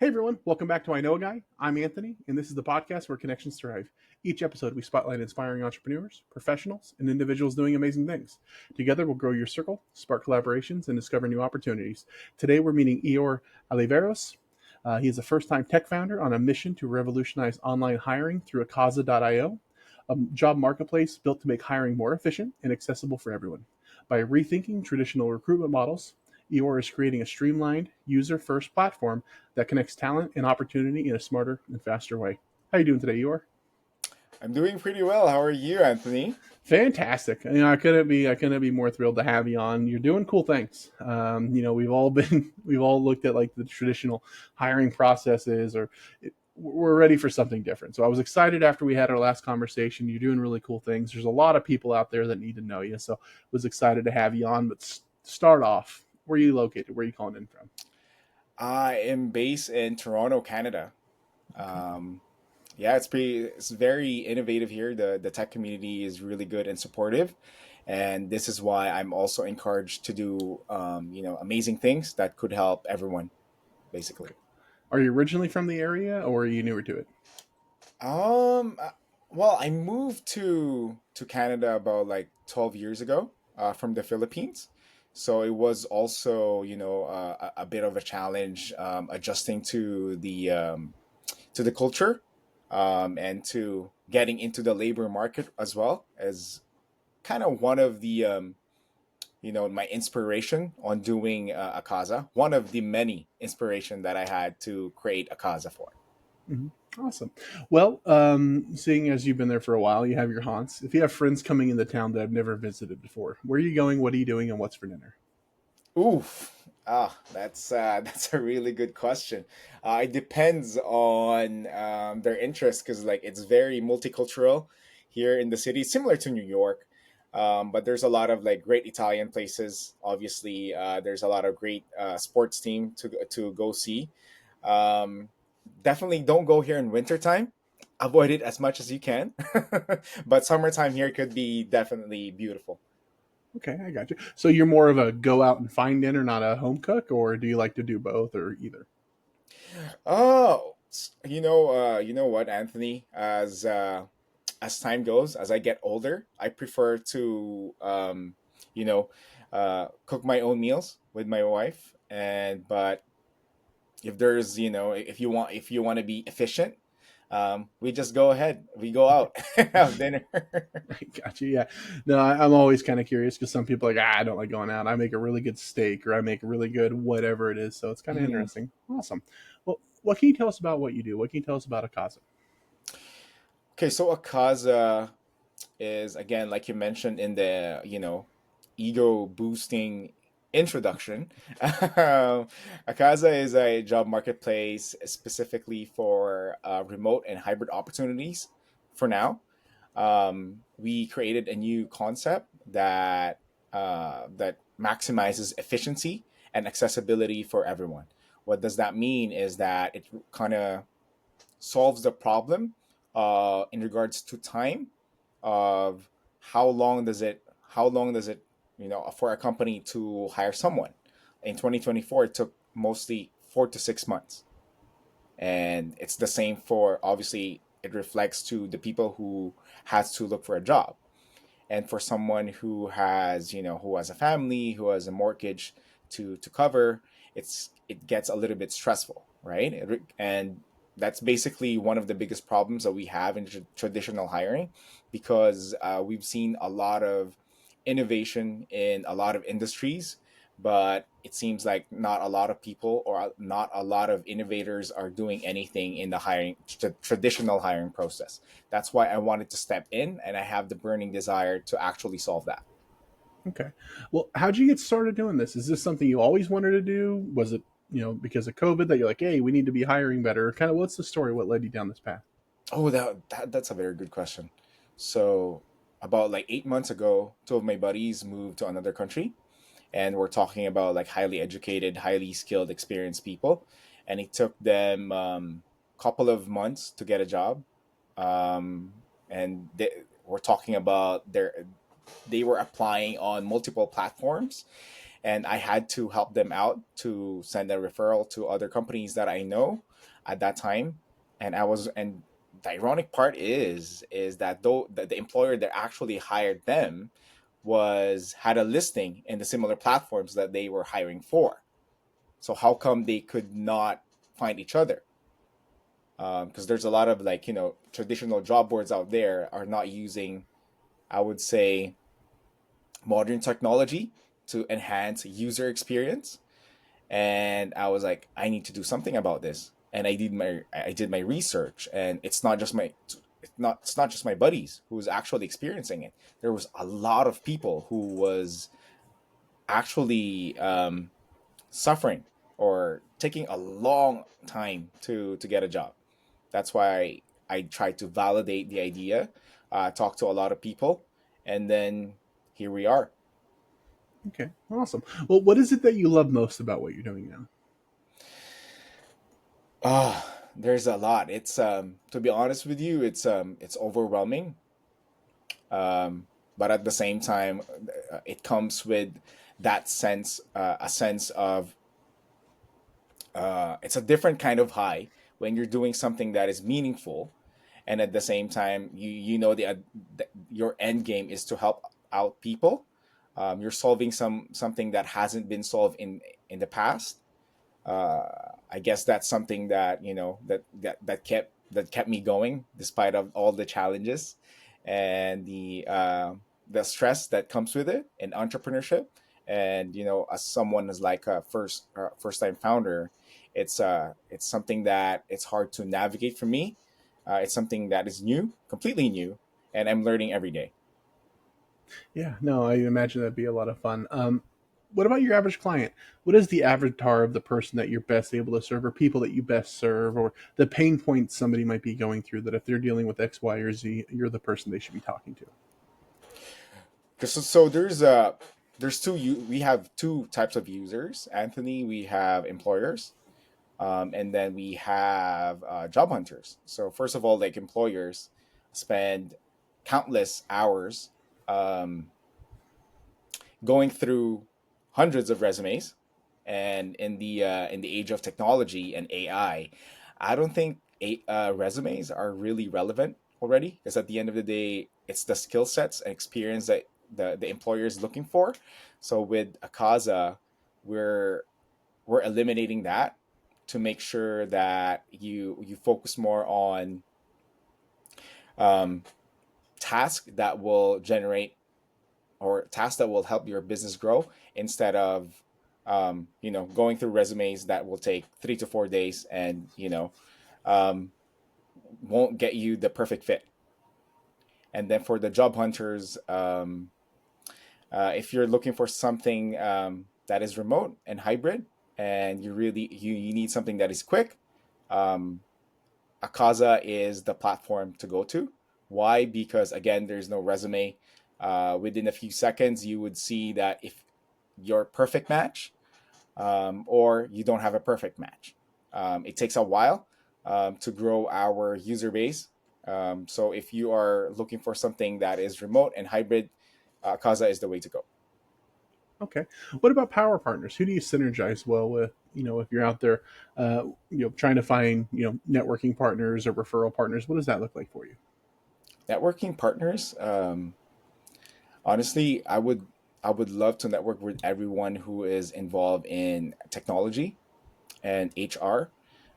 Hey everyone, welcome back to I Know a Guy. I'm Anthony, and this is the podcast where connections thrive. Each episode, we spotlight inspiring entrepreneurs, professionals, and individuals doing amazing things. Together, we'll grow your circle, spark collaborations, and discover new opportunities. Today, we're meeting Ior Oliveros. He is a first time tech founder on a mission to revolutionize online hiring through Akaza.io, a job marketplace built to make hiring more efficient and accessible for everyone. By rethinking traditional recruitment models, Eeyore is creating a streamlined, user-first platform that connects talent and opportunity in a smarter and faster way. How are you doing today, Eeyore? I'm doing pretty well. How are you, Anthony? Fantastic. I couldn't be more thrilled to have you on. You're doing cool things. We've all looked at like the traditional hiring processes, or we're ready for something different. So I was excited after we had our last conversation. You're doing really cool things. There's a lot of people out there that need to know you. So was excited to have you on. But start off, where are you located? Where are you calling in from? I am based in Toronto, Canada. Um, yeah, it's very innovative here. The tech community is really good and supportive, and this is why I'm also encouraged to do amazing things that could help everyone, basically. Okay. Are you originally from the area, or are you newer to it? Um, uh, well, I moved to Canada about like 12 years ago, from the Philippines. So it was also, a bit of a challenge, adjusting to the culture, and to getting into the labor market as well as kind of one of the my inspiration on doing Akaza. One of the many inspiration that I had to create Akaza for. Mhm. Awesome. Well, seeing as you've been there for a while, you have your haunts. If you have friends coming into town that have never visited before, where are you going? What are you doing? And what's for dinner? Oof. That's a really good question. It depends on their interest because like it's very multicultural here in the city, similar to New York. But there's a lot of like great Italian places. Obviously, there's a lot of great sports team to go see. Um, Definitely don't go here in wintertime. Avoid it as much as you can. But summertime here could be definitely beautiful. Okay, I got you. So you're more of a go out and find dinner, not a home cook, or do you like to do both or either? Oh, you know what, Anthony? As time goes, as I get older, I prefer to you know, cook my own meals with my wife. And but if there's, if you want to be efficient, we just go ahead. We go out have dinner. I got you. Yeah. No, I'm always kind of curious because some people are like, I don't like going out. I make a really good steak or I make a really good whatever it is. So it's kind of Mhm. interesting. Awesome. Well, what can you tell us about what you do? What can you tell us about Akaza? Okay, so Akaza is again, like you mentioned in the ego boosting introduction. Akaza is a job marketplace specifically for remote and hybrid opportunities. For now, we created a new concept that maximizes efficiency and accessibility for everyone. What does that mean is that it kind of solves the problem in regards to time of how long does it for a company to hire someone. In 2024 it took mostly 4 to 6 months, and it's the same for, obviously it reflects to the people who has to look for a job, and for someone who has who has a family, who has a mortgage to cover, it gets a little bit stressful, right? And that's basically one of the biggest problems that we have in traditional hiring, because we've seen a lot of innovation in a lot of industries, but it seems like not a lot of people or not a lot of innovators are doing anything in the traditional hiring process. That's why I wanted to step in, and I have the burning desire to actually solve that. Okay. Well, how'd you get started doing this? Is this something you always wanted to do? Was it, because of COVID that you're like, hey, we need to be hiring better? Kind of what's the story? What led you down this path? Oh, that's a very good question. So, about like 8 months ago, two of my buddies moved to another country, and we're talking about like highly educated, highly skilled, experienced people, and it took them couple of months to get a job. And we're talking about they were applying on multiple platforms, and I had to help them out to send a referral to other companies that I know, at that time, and the ironic part is that though the employer that actually hired them was had a listing in the similar platforms that they were hiring for. So how come they could not find each other? Because there's a lot of, like, traditional job boards out there are not using, I would say, modern technology to enhance user experience. And I was like, I need to do something about this. And I did my research, and it's not just my buddies who's actually experiencing it. There was a lot of people who was actually suffering or taking a long time to get a job. That's why I tried to validate the idea, talk to a lot of people, and then here we are. Okay, awesome. Well, what is it that you love most about what you're doing now? There's a lot. It's to be honest with you, it's overwhelming. Um, but at the same time, it comes with that sense, a sense of, it's a different kind of high when you're doing something that is meaningful, and at the same time, your end game is to help out people. You're solving something that hasn't been solved in the past. uh, I guess that's something that that kept me going despite of all the challenges and the stress that comes with it in entrepreneurship. And as someone is like a first time founder, it's something that it's hard to navigate for me. It's something that is new, completely new, and I'm learning every day. Yeah, no, I imagine that'd be a lot of fun. What about your average client? What is the avatar of the person that you're best able to serve, or people that you best serve, or the pain points somebody might be going through that if they're dealing with X, Y, or Z, you're the person they should be talking to? So we have two types of users, Anthony. We have employers, and then we have job hunters. So first of all, like, employers spend countless hours um, going through hundreds of resumes, and in the age of technology and I don't think resumes are really relevant already, because at the end of the day, it's the skill sets and experience that the employer is looking for. So with Akaza, we're we're eliminating that to make sure that you focus more on um, tasks that will generate, or tasks that will help your business grow, instead of going through resumes that will take 3 to 4 days, and um, won't get you the perfect fit. And then for the job hunters, if you're looking for something that is remote and hybrid, and you need something that is quick, um, Akaza is the platform to go to. Why? Because again, there's no resume. Within a few seconds, you would see that if you're a perfect match, or you don't have a perfect match. It takes a while to grow our user base. So if you are looking for something that is remote and hybrid, Akaza is the way to go. Okay. What about power partners? Who do you synergize well with? If you're out there, trying to find, networking partners or referral partners, what does that look like for you? Networking partners. Honestly, I would love to network with everyone who is involved in technology and HR.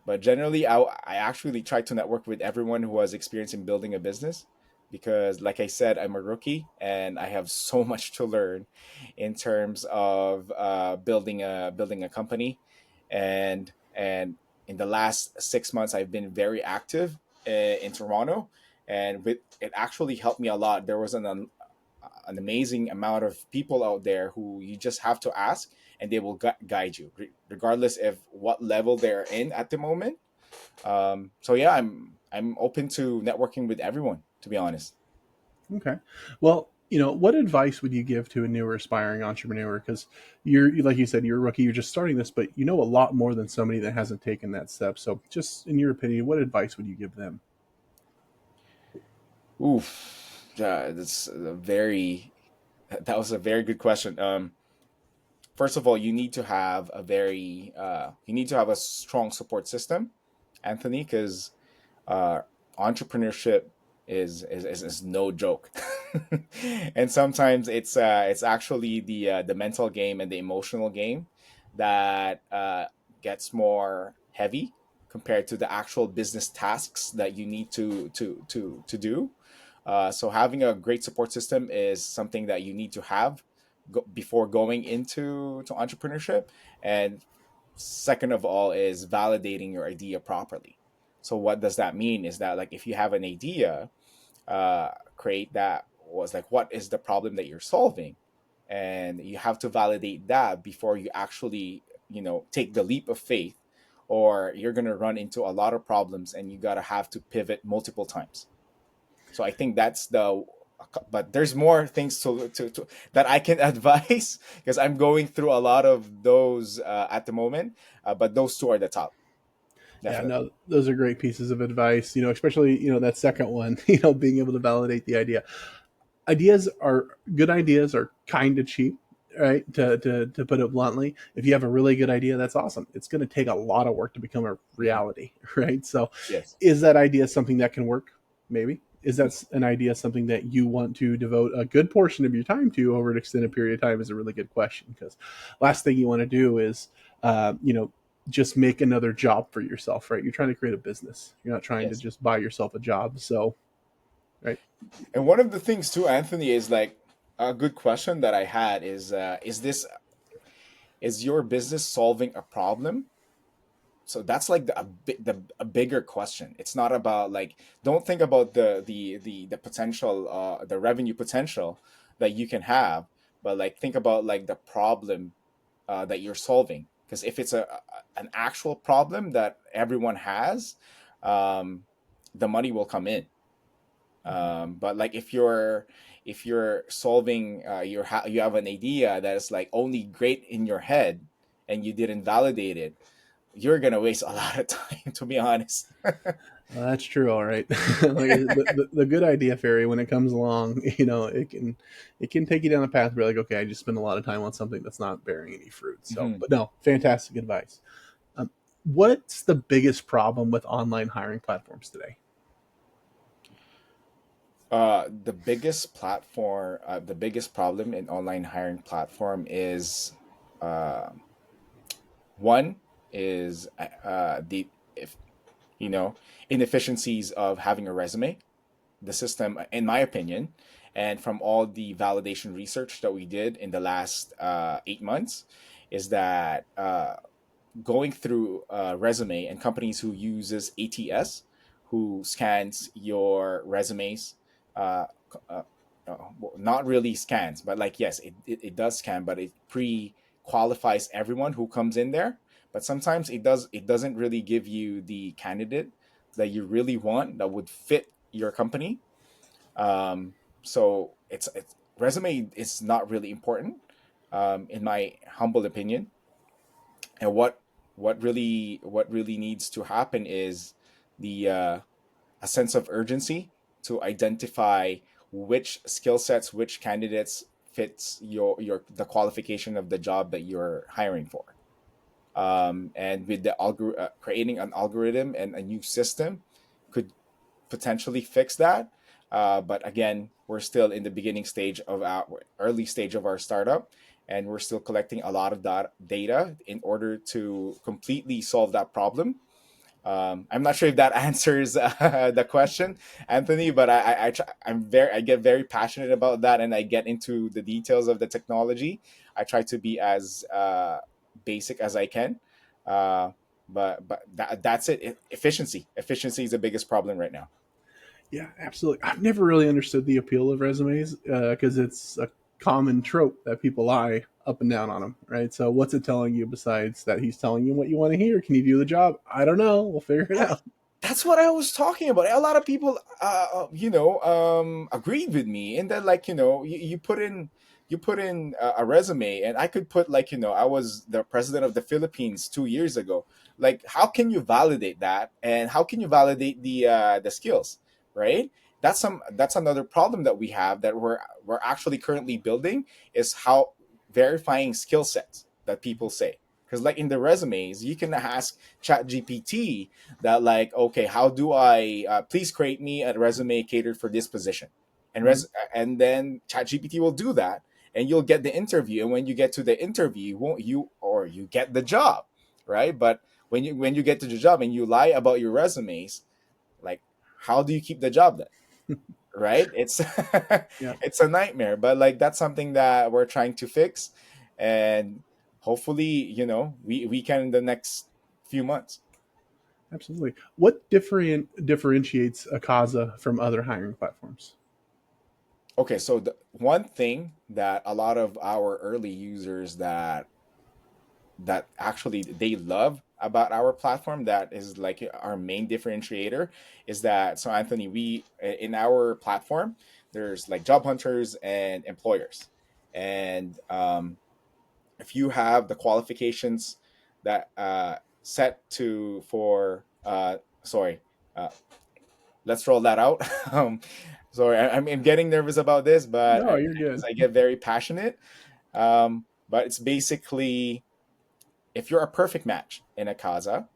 But generally, I actually try to network with everyone who has experience in building a business, because, like I said, I'm a rookie and I have so much to learn in terms of building a company. And in the last 6 months, I've been very active in Toronto, and it actually helped me a lot. There was an amazing amount of people out there who you just have to ask, and they will guide you, regardless of what level they're in at the moment. So yeah, I'm open to networking with everyone, to be honest. Okay. Well, what advice would you give to a newer aspiring entrepreneur? Because like you said, you're a rookie, you're just starting this, but you know a lot more than somebody that hasn't taken that step. So, just in your opinion, what advice would you give them? Oof, that was a very good question. First of all, you need to have a strong support system, Anthony, because uh, entrepreneurship is no joke, and sometimes it's actually the mental game and the emotional game that gets more heavy compared to the actual business tasks that you need to do. So having a great support system is something that you need to have before going into entrepreneurship. And second of all is validating your idea properly. So what does that mean is that, like, if you have an idea, create that was like, what is the problem that you're solving, and you have to validate that before you actually, take the leap of faith, or you're going to run into a lot of problems and you got to have to pivot multiple times. So I think that's the, but there's more things to that I can advise, because I'm going through a lot of those at the moment. But those two are the top, Yeah, definitely. no, those are great pieces of advice. Especially that second one. Being able to validate the idea. Good ideas are kind of cheap, right? To put it bluntly, if you have a really good idea, that's awesome. It's going to take a lot of work to become a Mhm. reality, right? So, Yes. is that idea something that can work? Maybe. Is that an idea something that you want to devote a good portion of your time to over an extended period of time? Is a really good question, because last thing you want to do is, just make another job for yourself, right? You're trying to create a business. You're not trying to Yes. just buy yourself a job. So, right? And one of the things too, Anthony, is like a good question that I had is your business solving a problem? So that's like a bigger question. It's not about, like, don't think about the potential, the revenue potential that you can have, but like think about like the problem that you're solving. Because if it's an actual problem that everyone has, um, the money will come in. But like if you're solving, you have an idea that is like only great in your head and you didn't validate it, you're gonna waste a lot of time, to be honest. That's true. All right. Like the good idea fairy, when it comes along, it can take you down a path where you're like, okay, I just spent a lot of time on something that's not bearing any fruit. So, Mhm. but no, fantastic advice. What's the biggest problem with online hiring platforms today? The biggest problem in online hiring platform is, uh, one is the if you know inefficiencies of having a resume. The system, in my opinion, and from all the validation research that we did in the last 8 months, is that going through resume, and companies who uses ATS, who scans your resumes, uh, uh, well, not really scans, but like, yes, it does scan, but it pre-qualifies everyone who comes in there. But sometimes it doesn't really give you the candidate that you really want, that would fit your company. um, so it's resume is not really important, in my humble opinion. And what really needs to happen is the a sense of urgency to identify which skill sets, which candidates fits the qualification of the job that you're hiring for. And with the creating an algorithm and a new system could potentially fix that. But again, we're still in the beginning stage of our early stage of our startup, and we're still collecting a lot of that data in order to completely solve that problem. I'm not sure if that answers the question, Anthony, but I get very passionate about that, and I get into the details of the technology. I try to be as basic as I can, uh, but that's it. Efficiency is the biggest problem right now. Yeah, absolutely. I've never really understood the appeal of resumes, because it's a common trope that people lie up and down on them, right? So, what's it telling you besides that he's telling you what you want to hear? Can you do the job? I don't know. We'll figure it That, out. that's what I was talking about. A lot of people, agreed with me, and then, like, you put in a resume, and I could put, like, I was the president of the Philippines 2 years ago. Like, how can you validate that, and how can you validate the skills, right? That's another problem that we have, that we're actually currently building, is how verifying skill sets that people say. Because like in the resumes, you can ask Chat GPT that like, okay, how do I please create me a resume catered for this position, and Mhm. and then Chat GPT will do that, and you'll get the interview. And when you get to the interview, won't you or you get the job, right? But when you get to the job and you lie about your resumes, like how do you keep the job then? Right? It's Yeah, it's a nightmare, but like that's something that we're trying to fix, and hopefully, we can in the next few months. absolutely. What differentiates Akaza from other hiring platforms? Okay, so the one thing that a lot of our early users that actually they love about our platform, that is like our main differentiator, is that, so Anthony, we in our platform, there's like job hunters and employers. And if you have the qualifications that set to for sorry uh, let's roll that out. Sorry, I'm getting nervous about this, but No, you're because good. I get very passionate. But it's basically, if you're a perfect match in Akaza,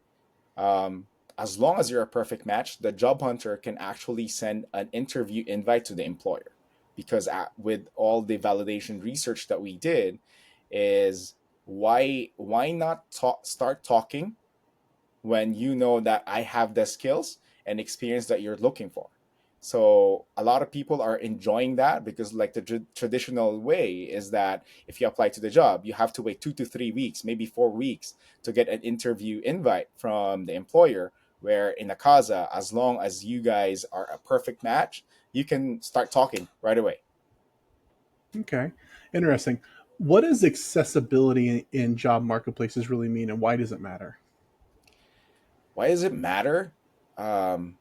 um, as long as you're a perfect match, the job hunter can actually send an interview invite to the employer. Because with all the validation research that we did, is why not start talking when you know that I have the skills and experience that you're looking for. So a lot of people are enjoying that, because like the traditional way is that if you apply to the job, you have to wait 2 to 3 weeks, maybe 4 weeks, to get an interview invite from the employer. Where in Akaza, as long as you guys are a perfect match, you can start talking right away. Okay, interesting. What does accessibility in job marketplaces really mean, and why does it matter? Why does it matter? Um,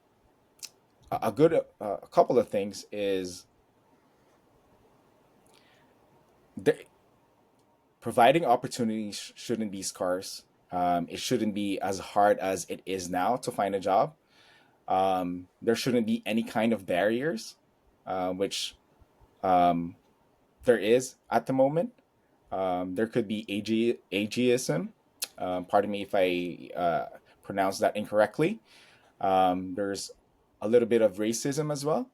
a good a couple of things is, the, providing opportunities shouldn't be scarce. It shouldn't be as hard as it is now to find a job. There shouldn't be any kind of barriers, which um, there is at the moment. There could be ageism. Pardon me if I pronounce that incorrectly. There's a little bit of racism as well.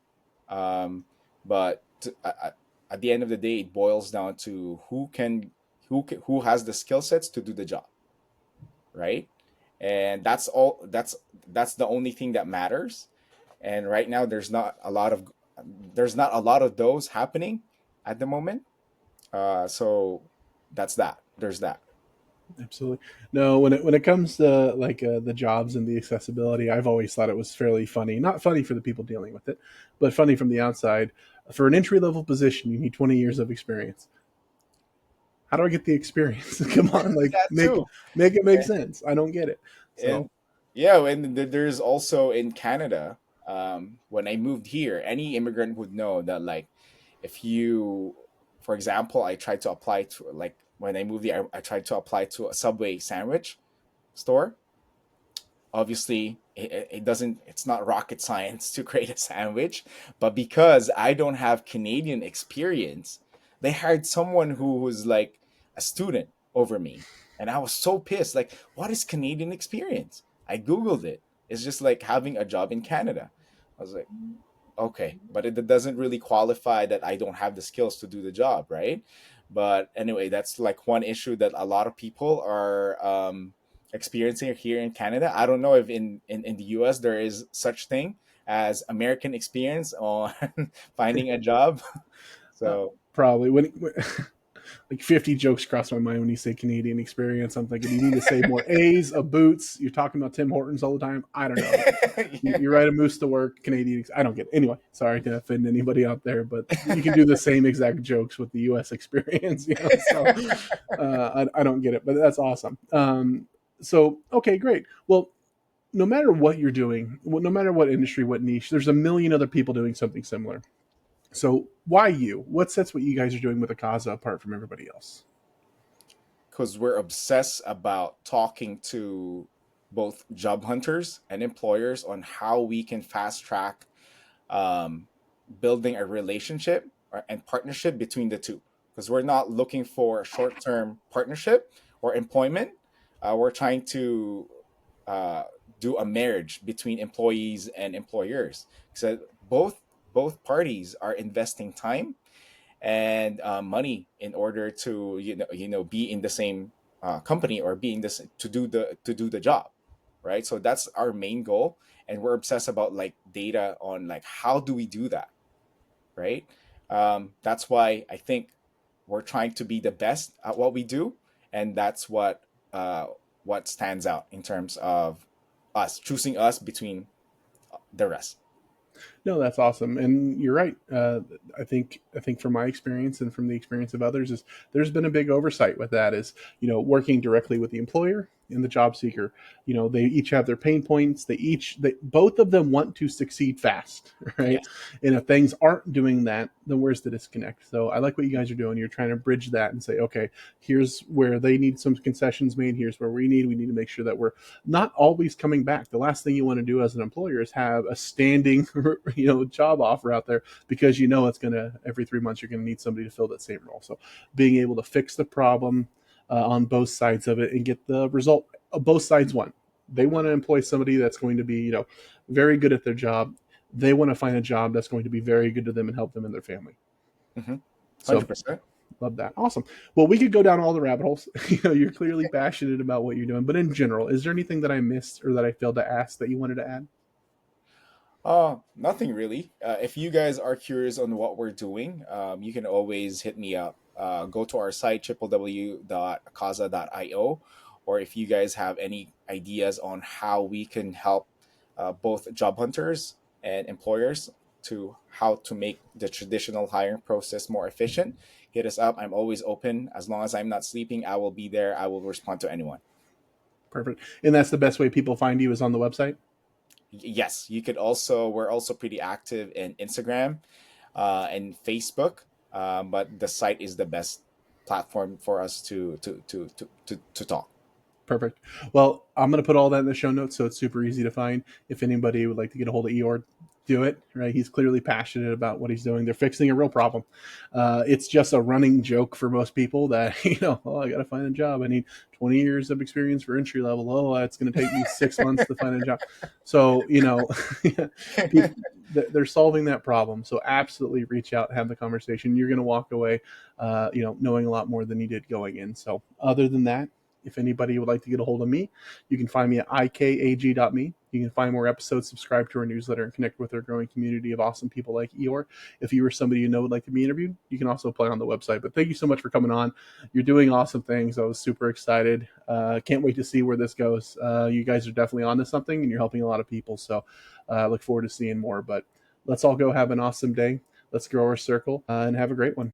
Um, but at the end of the day, it boils down to who has the skill sets to do the job, right? And that's all. That's the only thing that matters. And right now, there's not a lot of those happening at the moment. So that's that. There's that. Absolutely. No, when it comes to like the jobs and the accessibility, I've always thought it was fairly funny. Not funny for the people dealing with it, but funny from the outside. For an entry level position, you need 20 years of experience. How do I get the experience? Come on, like That too. make it make sense. I don't get it. So And yeah, and there's also in Canada, when I moved here, any immigrant would know that, like, if you, for example, I tried to apply to, like, when I moved here, I tried to apply to a Subway sandwich store. Obviously, it doesn't, it's not rocket science to create a sandwich, but because I don't have Canadian experience, they hired someone who was like a student over me. And I was so pissed. Like, what is Canadian experience? I Googled it. It's just like having a job in Canada. I was like, okay, but it doesn't really qualify that I don't have the skills to do the job, right? But anyway, that's like one issue that a lot of people are experiencing here in Canada. I don't know if in the US there is such thing as American experience on finding a job. uh, So probably when like 50 jokes cross my mind when you say Canadian experience. I'm thinking you need to say more A's of boots. You're talking about Tim Hortons all the time. I don't know. yeah. You ride a moose to work, Canadian. I don't get it. Anyway, sorry to offend anybody out there, but you can do the same exact jokes with the U.S. experience, So I don't get it, but that's awesome. So okay, great. Well, no matter what you're doing, no matter what industry, what niche, there's a million other people doing something similar. So why you? What sets what you guys are doing with Akaza apart from everybody else? Because we're obsessed about talking to both job hunters and employers on how we can fast track um, building a relationship and partnership between the two. Because we're not looking for a short term partnership or employment. We're trying to uh, do a marriage between employees and employers. So both parties are investing time and money in order to be in the same company, or be in this to do the job, right? So that's our main goal, and we're obsessed about like data on like how do we do that, right? That's why I think we're trying to be the best at what we do, and that's uh, what stands out in terms of us choosing us between the rest. No, that's awesome, and you're right. I think from my experience and from the experience of others, is there's been a big oversight with that. Is working directly with the employer and the job seeker. They each have their pain points. They both of them want to succeed fast, right? Yes. And if things aren't doing that, then where's the disconnect? So I like what you guys are doing. You're trying to bridge that and say, okay, here's where they need some concessions made. Here's where we need to make sure that we're not always coming back. The last thing you want to do as an employer is have a standing, job offer out there, because it's gonna, every 3 months you're gonna need somebody to fill that same role. So being able to fix the problem on both sides of it and get the result both sides want. They want to employ somebody that's going to be, very good at their job. They want to find a job that's going to be very good to them and help them and their family. Mm-hmm. So 100%. love that. Awesome. Well, we could go down all the rabbit holes. You're clearly passionate about what you're doing, but in general, is there anything that I missed or that I failed to ask that you wanted to add? Nothing really. If you guys are curious on what we're doing, you can always hit me up. Go to our site, www.akaza.io, or if you guys have any ideas on how we can help both job hunters and employers to how to make the traditional hiring process more efficient, hit us up. I'm always open. As long as I'm not sleeping, I will be there. I will respond to anyone. Perfect. And that's the best way people find you, is on the website? Yes, you could also. We're also pretty active in Instagram and Facebook, but the site is the best platform for us to talk. Perfect. Well, I'm going to put all that in the show notes so it's super easy to find. If anybody would like to get a hold of Eeyore, do it. Right? He's clearly passionate about what he's doing. They're fixing a real problem. It's just a running joke for most people that oh, I got to find a job. I need 20 years of experience for entry level. Oh, it's going to take me 6 months to find a job. So people, they're solving that problem. So absolutely reach out, have the conversation. You're going to walk away, knowing a lot more than you did going in. So other than that, if anybody would like to get a hold of me, you can find me at ikag.me. You can find more episodes, subscribe to our newsletter, and connect with our growing community of awesome people like Eeyore. If you or somebody would like to be interviewed, you can also apply on the website. But thank you so much for coming on. You're doing awesome things. I was super excited. Can't wait to see where this goes. You guys are definitely onto something, and you're helping a lot of people. So I look forward to seeing more. But let's all go have an awesome day. Let's grow our circle and have a great one.